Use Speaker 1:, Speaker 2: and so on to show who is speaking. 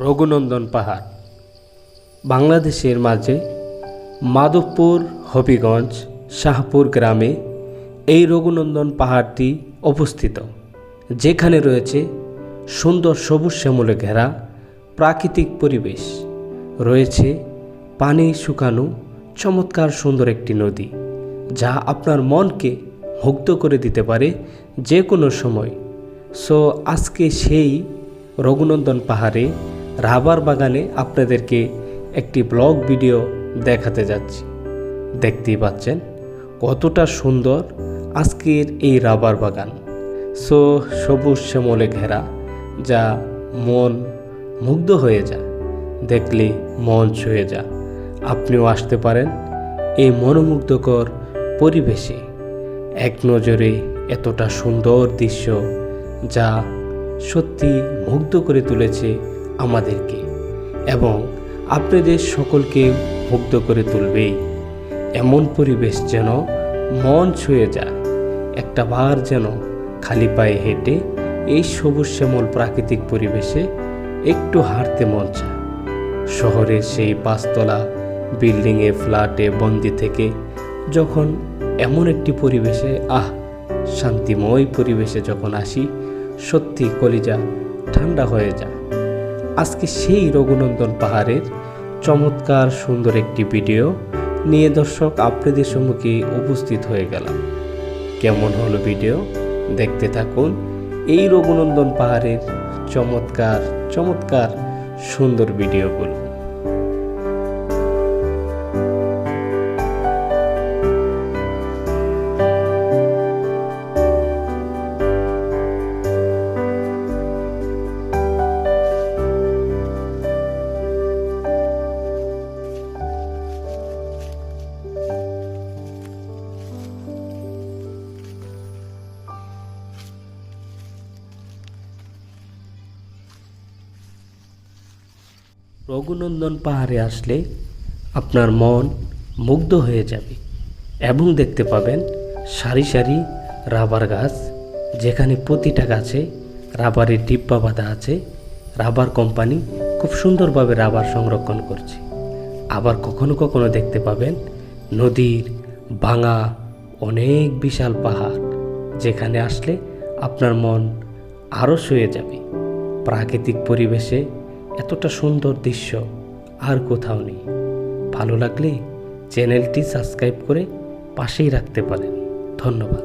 Speaker 1: রঘুনন্দন পাহাড় বাংলাদেশের মাঝে মাধবপুর, হবিগঞ্জ, শাহপুর গ্রামে এই রঘুনন্দন পাহাড়টি অবস্থিত, যেখানে রয়েছে সুন্দর সবুজ শ্যামলে ঘেরা প্রাকৃতিক পরিবেশ। রয়েছে পানি শুকানো চমৎকার সুন্দর একটি নদী, যা আপনার মনকে মুগ্ধ করে দিতে পারে যে কোনো সময়। সো আজকে সেই রঘুনন্দন পাহাড়ে রাবার বাগানে আপনাদেরকে একটি ব্লগ ভিডিও দেখাতে যাচ্ছি। দেখতেই পাচ্ছেন কতটা সুন্দর আজকের এই রাবার বাগান। সো সবুজ শ্যামলে ঘেরা, যা মন মুগ্ধ হয়ে যায়, দেখলে মন ছুঁয়ে যায়। আপনিও আসতে পারেন এই মনোমুগ্ধকর পরিবেশে। এক নজরে এতটা সুন্দর দৃশ্য, যা সত্যি মুগ্ধ করে তুলেছে আমাদেরকে এবং আপনাদের সকলকে মুগ্ধ করে তুলবেই। এমন পরিবেশ যেন মন ছুঁয়ে যায়। একটা বার যেন খালি পায়ে হেঁটে এই সবুজ শ্যামল প্রাকৃতিক পরিবেশে একটু হাঁটতে মন চায়। শহরের সেই পাঁচতলা বিল্ডিংয়ে, ফ্ল্যাটে বন্দি থেকে যখন এমন একটি পরিবেশে শান্তিময় পরিবেশে যখন আসি, সত্যি কলিজা ঠান্ডা হয়ে যায়। আজকে সেই রঘুনন্দন পাহাড়ের চমৎকার সুন্দর একটি ভিডিও নিয়ে দর্শক আপনাদের সম্মুখে উপস্থিত হয়ে গেলাম। কেমন হলো ভিডিও? দেখতে থাকুন এই রঘুনন্দন পাহাড়ের চমৎকার চমৎকার সুন্দর ভিডিওগুলো। রঘুনন্দন পাহাড়ে আসলে আপনার মন মুগ্ধ হয়ে যাবে এবং দেখতে পাবেন সারি সারি রাবার গাছ, যেখানে প্রতিটা গাছে রাবারের ডিব্বা বাঁধা আছে। রাবার কোম্পানি খুব সুন্দরভাবে রাবার সংরক্ষণ করছে। আবার কখনো কখনো দেখতে পাবেন নদীর ভাঙা অনেক বিশাল পাহাড়, যেখানে আসলে আপনার মন আরও ছুঁয়ে যাবে। প্রাকৃতিক পরিবেশে এতটা সুন্দর দৃশ্য আর কোথাও নেই। ভালো লাগলে চ্যানেলটি সাবস্ক্রাইব করে পাশেই রাখতে পারেন। ধন্যবাদ।